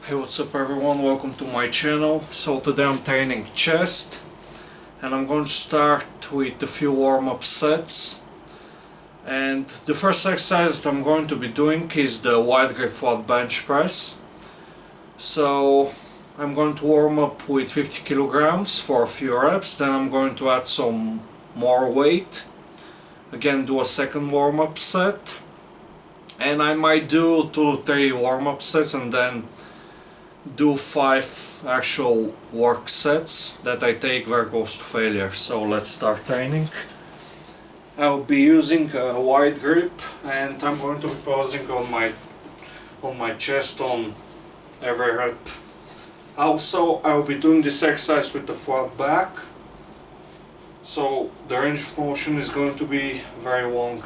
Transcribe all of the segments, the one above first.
Hey, what's up everyone, welcome to my channel. So today I'm training chest and I'm going to start with a few warm-up sets. And the first exercise that I'm going to be doing is the wide grip flat bench press. So I'm going to warm up with 50 kilograms for a few reps, then I'm going to add some more weight. Again, do a second warm-up set. And I might do 2 to 3 warm-up sets and then do 5 actual work sets that I take very close to failure. So let's start training. I'll be using a wide grip and I'm going to be pausing on my chest on every rep. Also, I'll be doing this exercise with the flat back, so the range of motion is going to be very long.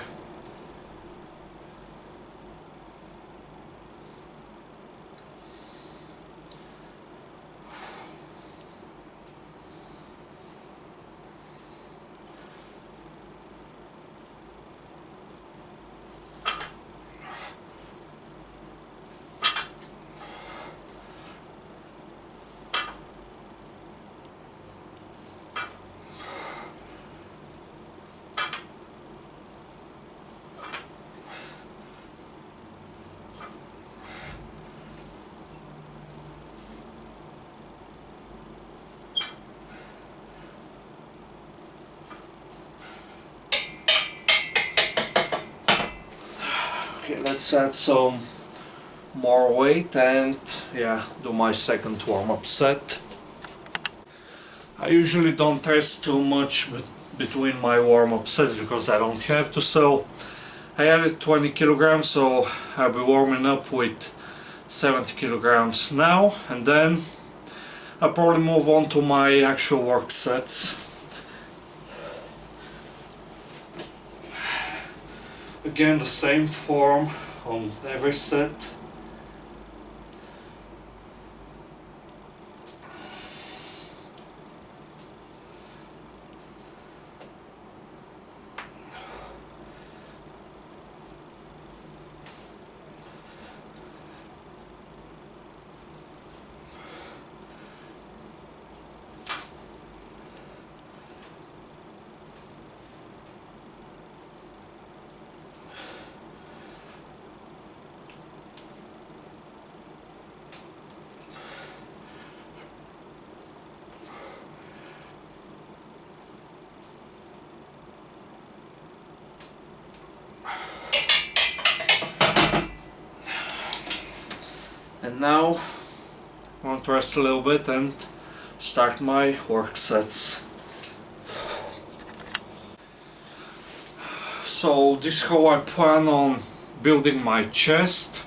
Okay, let's add some more weight and do my second warm-up set. I usually don't test too much between my warm-up sets because I don't have to, so I added 20 kilograms, so I'll be warming up with 70 kilograms now, and then I'll probably move on to my actual work sets. Again, the same form on every set. And now I want to rest a little bit and start my work sets. So this is how I plan on building my chest,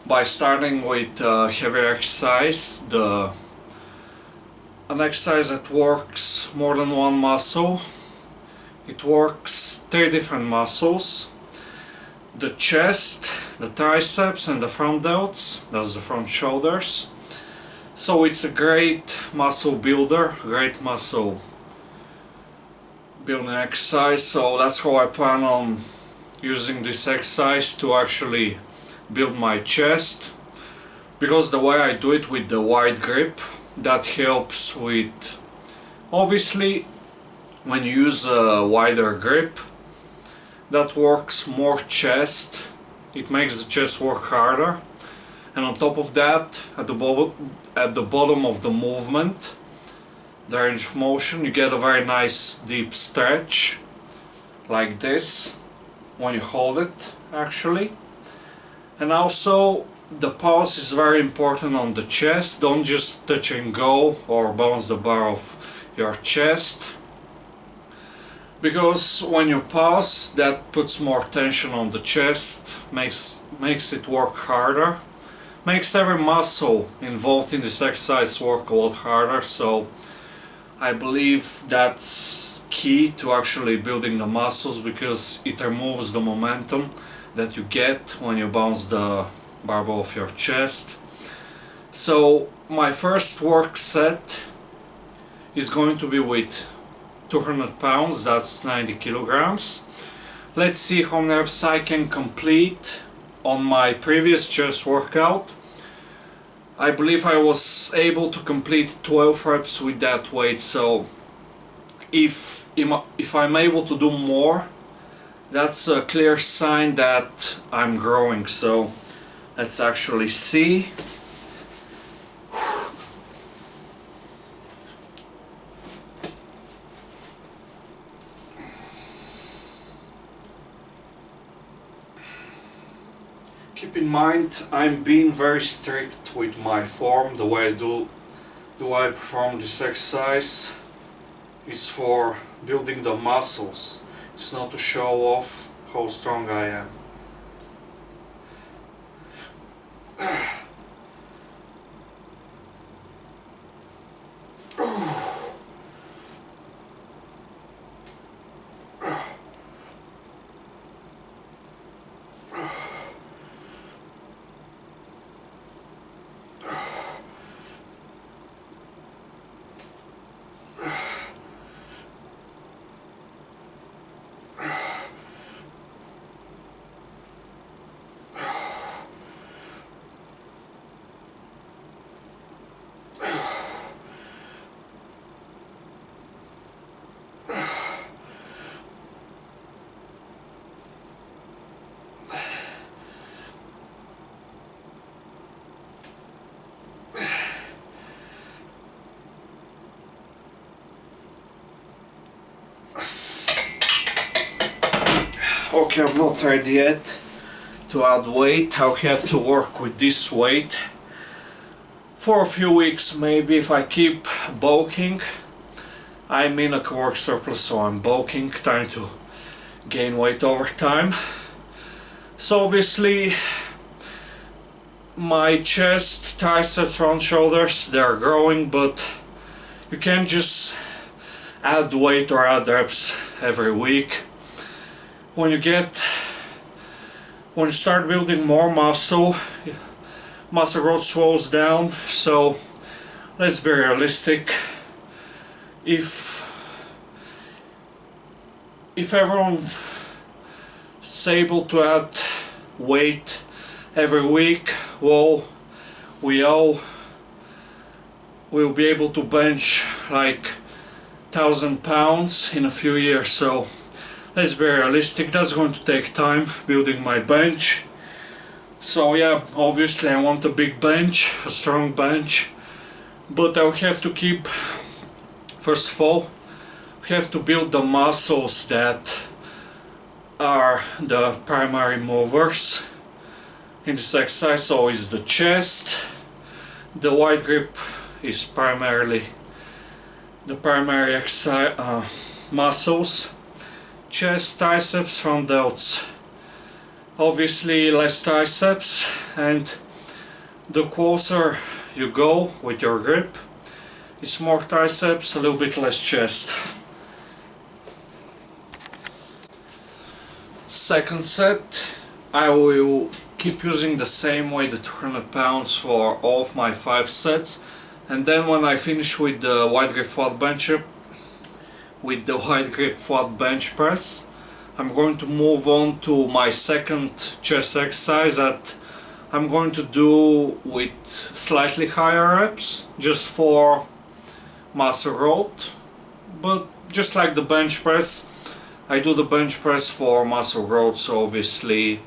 by starting with heavy exercise, an exercise that works more than one muscle. It works 3 different muscles: the chest, the triceps and the front delts, that's the front shoulders. So it's a great muscle builder, great muscle building exercise. So that's how I plan on using this exercise to actually build my chest, because the way I do it with the wide grip, that helps with, obviously when you use a wider grip, that works more chest. It makes the chest work harder, and on top of that, at the bottom of the movement, the range of motion, you get a very nice deep stretch like this when you hold it actually. And also the pause is very important on the chest. Don't just touch and go or bounce the bar off your chest, because when you pause, that puts more tension on the chest, makes it work harder, makes every muscle involved in this exercise work a lot harder. So I believe that's key to actually building the muscles, because it removes the momentum that you get when you bounce the barbell off your chest. So my first work set is going to be with 200 pounds, that's 90 kilograms. Let's see how many reps I can complete on my previous chest workout I believe I was able to complete 12 reps with that weight, so if I'm able to do more, that's a clear sign that I'm growing. So let's actually see. Keep in mind, I'm being very strict with my form, the way I perform this exercise. It's for building the muscles. It's not to show off how strong I am. Okay, I'm not ready yet to add weight. I'll have to work with this weight for a few weeks, maybe. If I keep bulking, I'm in a caloric surplus, so I'm bulking, trying to gain weight over time. So obviously my chest, triceps, front shoulders, they're growing, but you can't just add weight or add reps every week. When you start building more muscle growth slows down. So let's be realistic. If everyone's able to add weight every week, well, we all will be able to bench like 1,000 pounds in a few years. So let's be realistic, that's going to take time, building my bench. So yeah, obviously I want a big bench, a strong bench, but I'll have to keep, first of all, we have to build the muscles that are the primary movers in this exercise. So is the chest, the wide grip is primarily the primary exercise, muscles, chest, triceps, front delts. Obviously less triceps, and the closer you go with your grip, it's more triceps, a little bit less chest. Second set, I will keep using the same weight, the 200 pounds, for all of my 5 sets, and then when I finish with the wide grip flat bench press, I'm going to move on to my second chest exercise that I'm going to do with slightly higher reps, just for muscle growth. But just like the bench press, I do the bench press for muscle growth. So obviously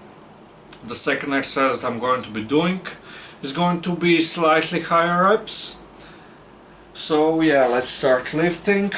the second exercise that I'm going to be doing is going to be slightly higher reps. So yeah, let's start lifting.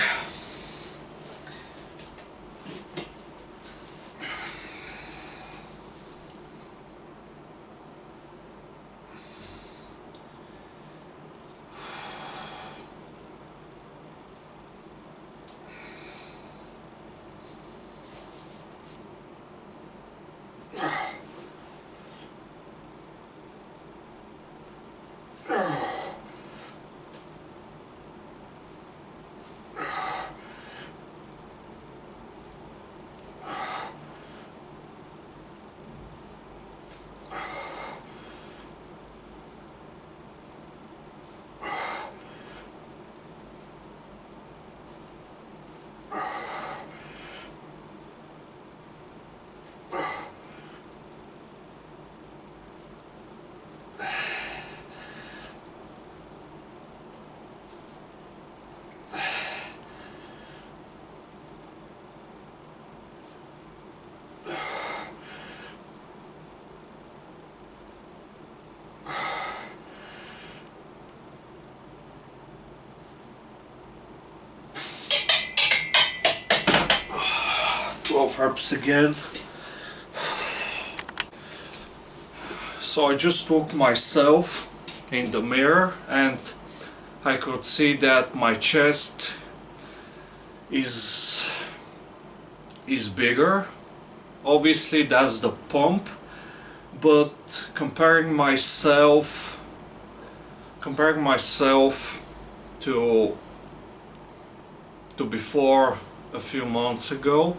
12 reps again. So I just looked myself in the mirror and I could see that my chest is bigger. Obviously that's the pump, but comparing myself to before a few months ago,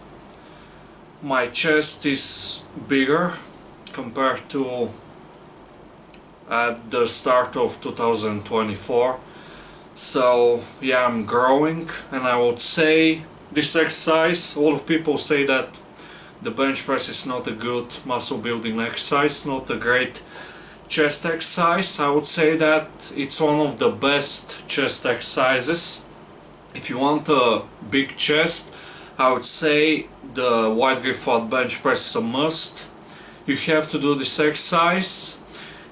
my chest is bigger compared to at the start of 2024. So yeah, I'm growing, and I would say this exercise, a lot of people say that the bench press is not a good muscle building exercise, not a great chest exercise. I would say that it's one of the best chest exercises. If you want a big chest, I would say the wide grip flat bench press is a must. You have to do this exercise.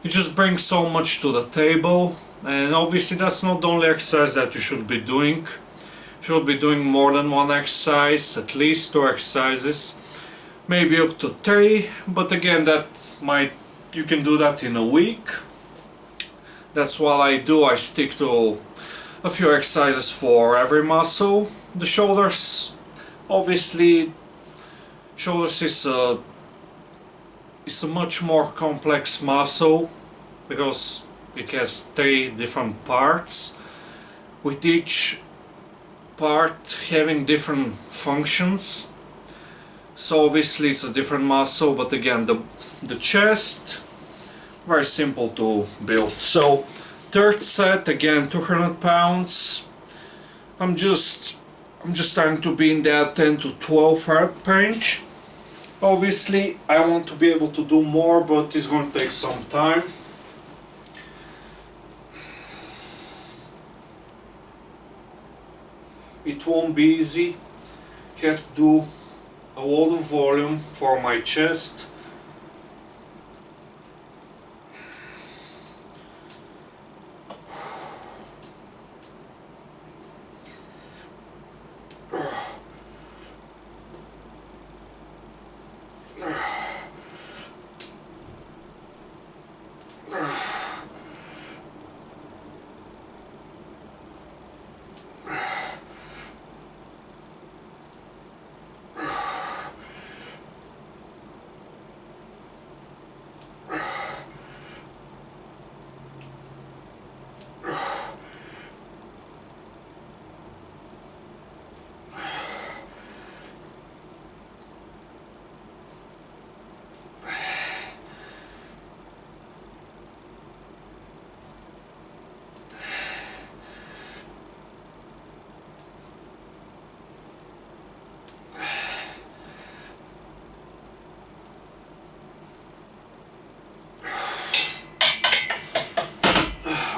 It just brings so much to the table, and obviously that's not the only exercise that you should be doing. You should be doing more than one exercise, at least 2 exercises, maybe up to 3, but again you can do that in a week. That's what I do. I stick to a few exercises for every muscle. The shoulders, obviously, shoulders is a much more complex muscle because it has 3 different parts, with each part having different functions. So obviously it's a different muscle, but again the chest, very simple to build. So third set, again 200 pounds. I'm just trying to be in that 10 to 12 rep range. Obviously I want to be able to do more, but it's going to take some time. It won't be easy. You have to do a lot of volume for my chest.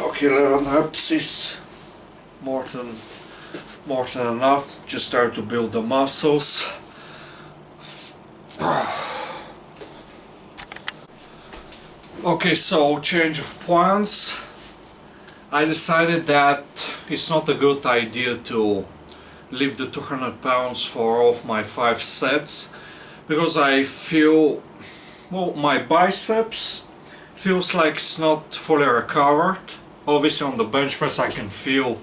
Okay, 11 reps is more than enough. Just start to build the muscles. Okay, so change of plans. I decided that it's not a good idea to leave the 200 pounds for all of my 5 sets, because I feel, well, my biceps feels like it's not fully recovered. Obviously on the bench press I can feel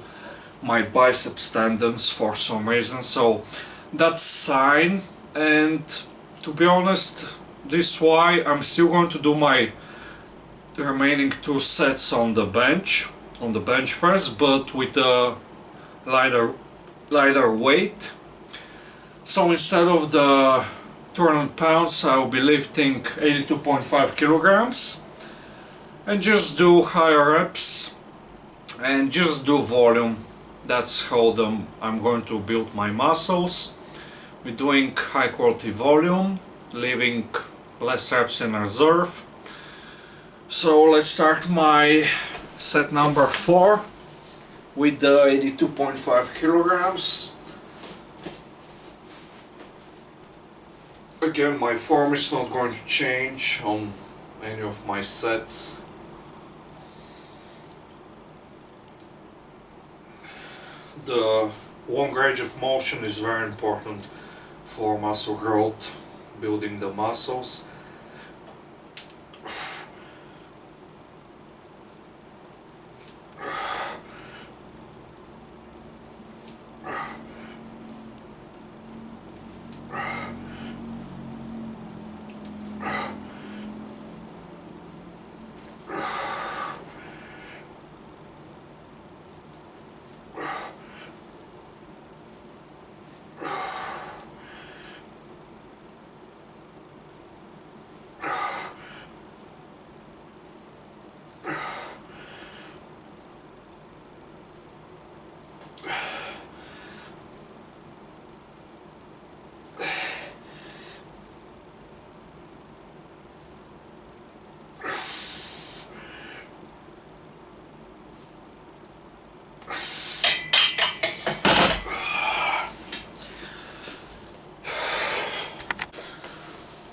my biceps tendons for some reason, so that's a sign. And to be honest, this is why I'm still going to do my remaining 2 sets on the bench press, but with a lighter weight. So instead of the 200 pounds I'll be lifting 82.5 kilograms and just do higher reps and just do volume. That's how I'm going to build my muscles. We're doing high quality volume, leaving less reps in reserve. So let's start my set number 4 with the 82.5 kilograms. Again, my form is not going to change on any of my sets. The long range of motion is very important for muscle growth, building the muscles.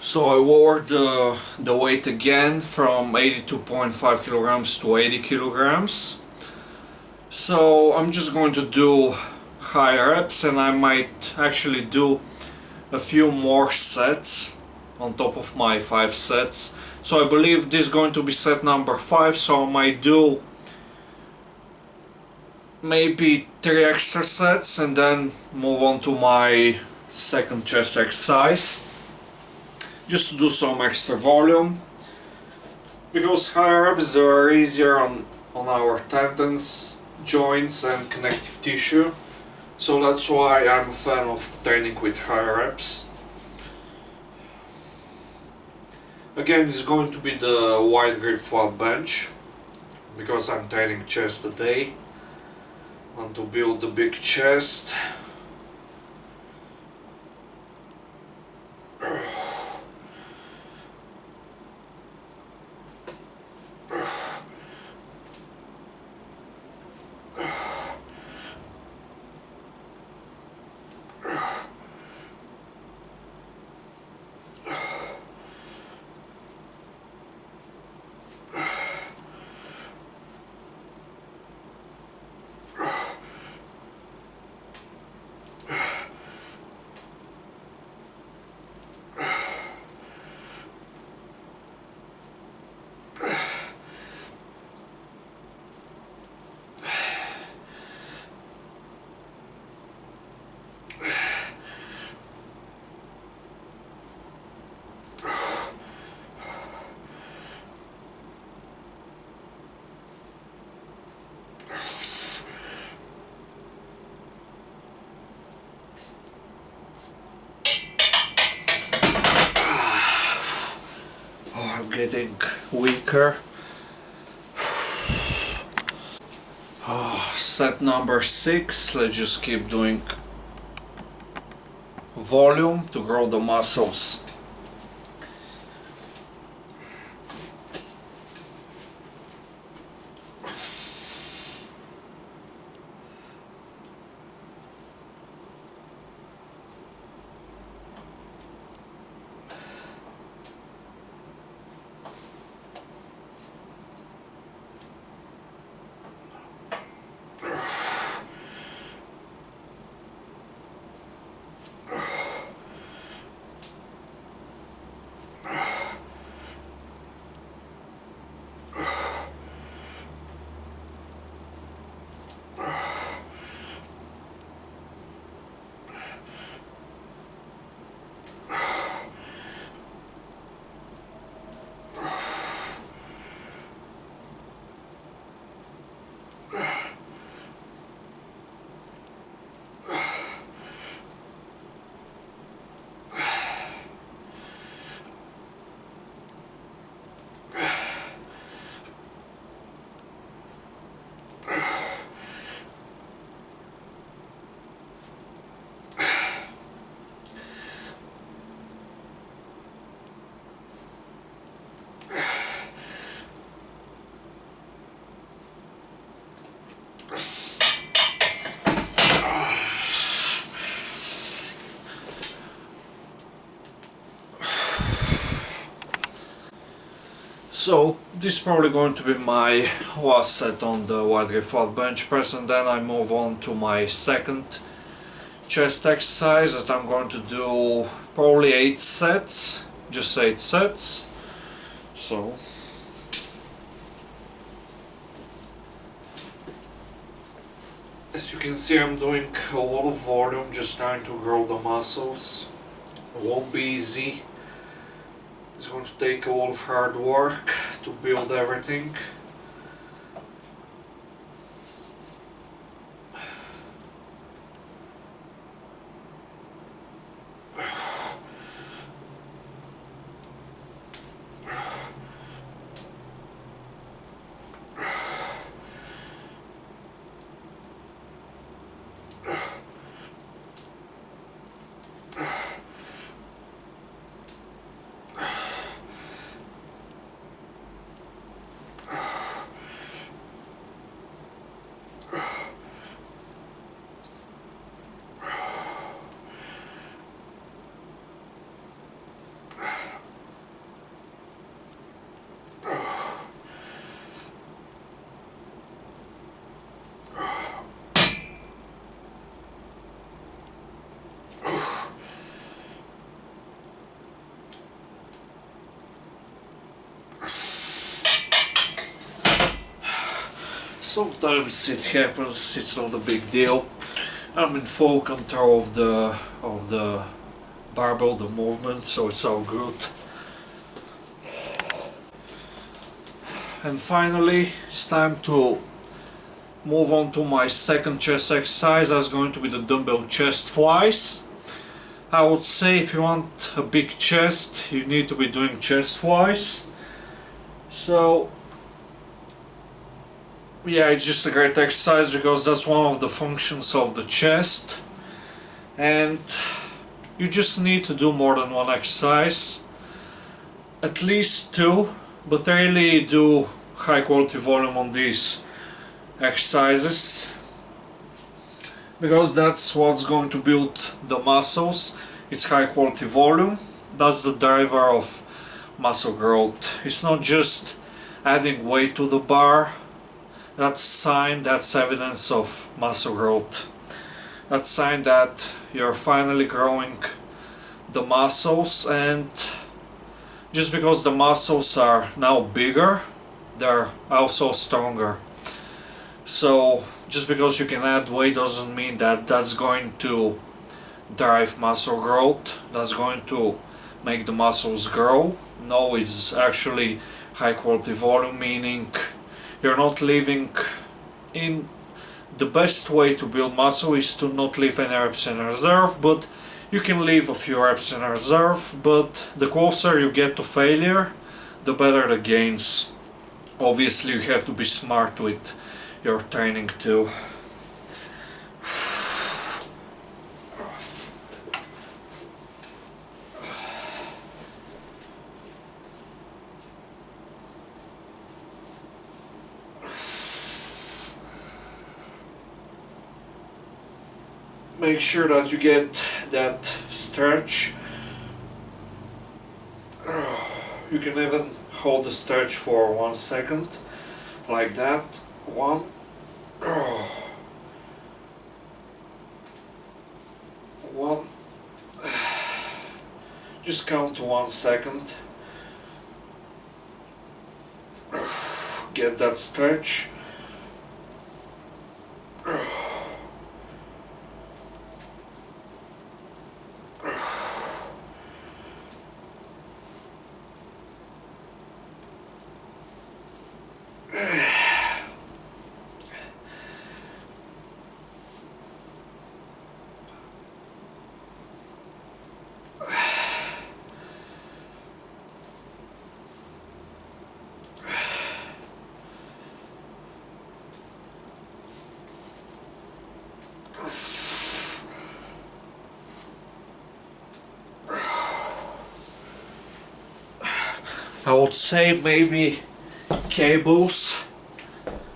So I lowered the weight again from 82.5 kilograms to 80 kilograms. So I'm just going to do high reps, and I might actually do a few more sets on top of my 5 sets. So I believe this is going to be set number 5, so I might do maybe 3 extra sets and then move on to my second chest exercise, just to do some extra volume, because high reps are easier on our tendons, joints and connective tissue. So that's why I'm a fan of training with high reps. Again, it's going to be the wide grip flat bench, because I'm training chest today. Want to build a big chest. Getting weaker. Set number 6, let's just keep doing volume to grow the muscles. So this is probably going to be my last set on the wide grip flat bench press, and then I move on to my second chest exercise that I'm going to do probably 8 sets, just 8 sets. So as you can see, I'm doing a lot of volume, just trying to grow the muscles. It won't be easy. It's going to take a lot of hard work to build everything. Sometimes it happens, it's not a big deal. I'm in full control of the barbell, the movement, so it's all good. And finally, it's time to move on to my second chest exercise. That's going to be the dumbbell chest flies. I would say if you want a big chest, you need to be doing chest flies. So yeah, it's just a great exercise because that's one of the functions of the chest, and you just need to do more than one exercise, at least 2, but really do high quality volume on these exercises because that's what's going to build the muscles. It's high quality volume, that's the driver of muscle growth. It's not just adding weight to the bar. That's sign, that's evidence of muscle growth. That's sign that you're finally growing the muscles, and just because the muscles are now bigger, they're also stronger. So just because you can add weight doesn't mean that that's going to drive muscle growth, that's going to make the muscles grow. No, it's actually high quality volume, meaning you're not leaving in the best way to build muscle is to not leave any reps in reserve, but you can leave a few reps in reserve, but the closer you get to failure, the better the gains. Obviously you have to be smart with your training too. Make sure that you get that stretch. You can even hold the stretch for 1 second, like that. 1. One. Just count to 1 second. Get that stretch. I would say maybe cables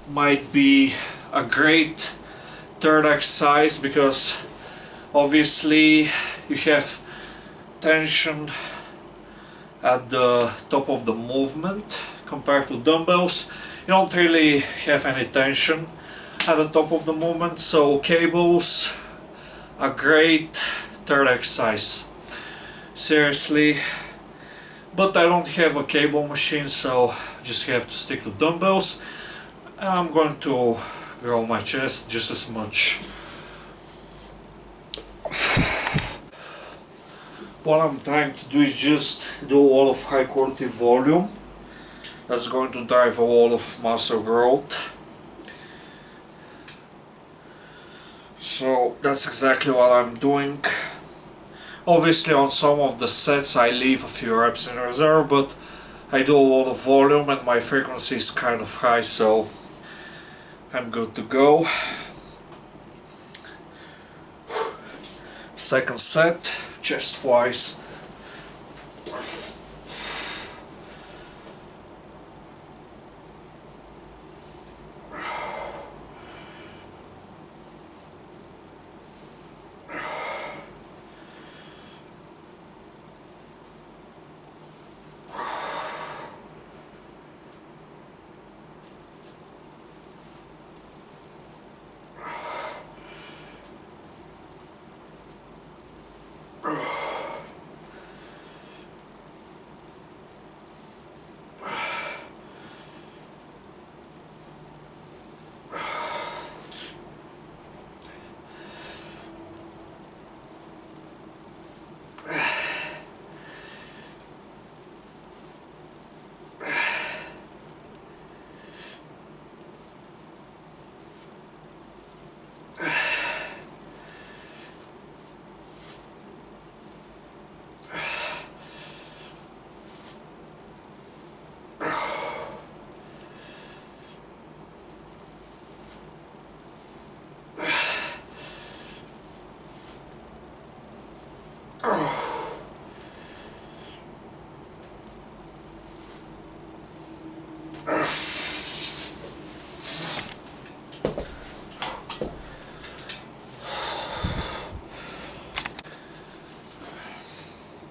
might be a great third exercise because obviously you have tension at the top of the movement compared to dumbbells. You don't really have any tension at the top of the movement, so cables a great third exercise. Seriously. But I don't have a cable machine, so just have to stick to dumbbells. And I'm going to grow my chest just as much. What I'm trying to do is just do a lot of high quality volume. That's going to drive a lot of muscle growth. So that's exactly what I'm doing. Obviously on some of the sets I leave a few reps in reserve, but I do a lot of volume and my frequency is kind of high, so I'm good to go. Second set, chest flies.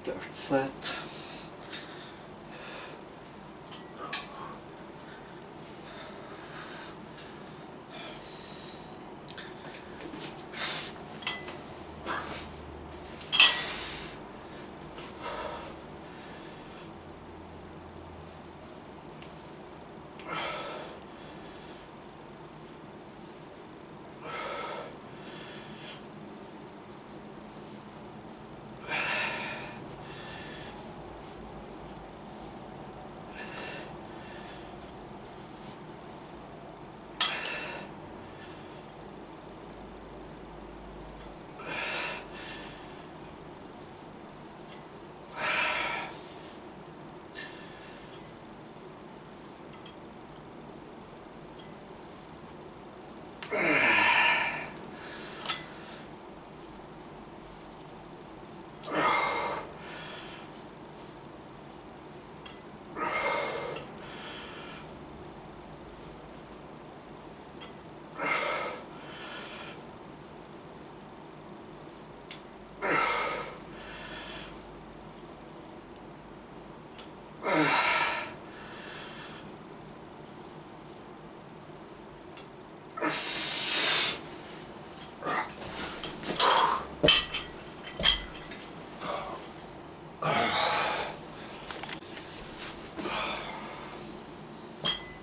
Third set.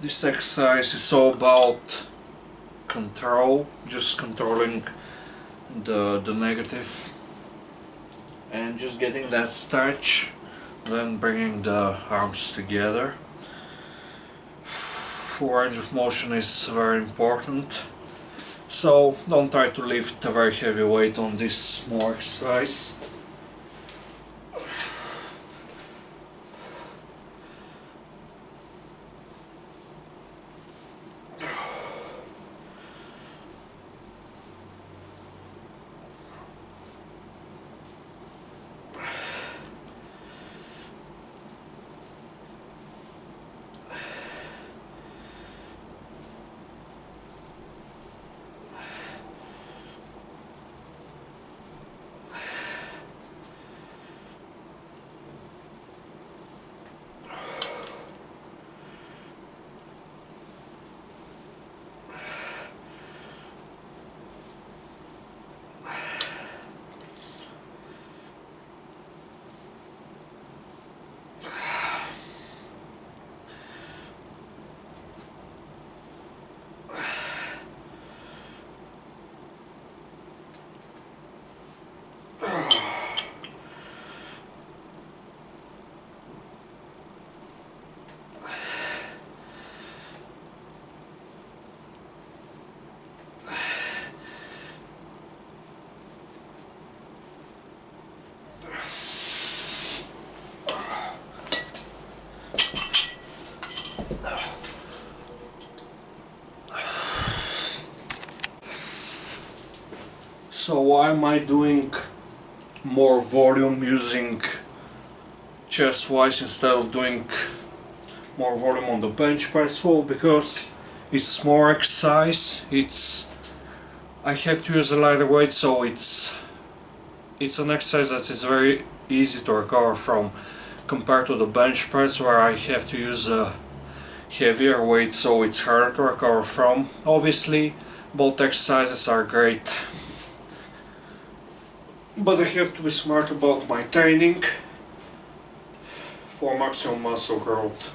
This exercise is all about control, just controlling the negative and just getting that stretch, then bringing the arms together. Full range of motion is very important, so don't try to lift a very heavy weight on this small exercise. So why am I doing more volume using chest wise instead of doing more volume on the bench press? Well, because it's more exercise. I have to use a lighter weight, so it's an exercise that is very easy to recover from compared to the bench press where I have to use a heavier weight, so it's harder to recover from. Obviously both exercises are great, but I have to be smart about my training for maximum muscle growth.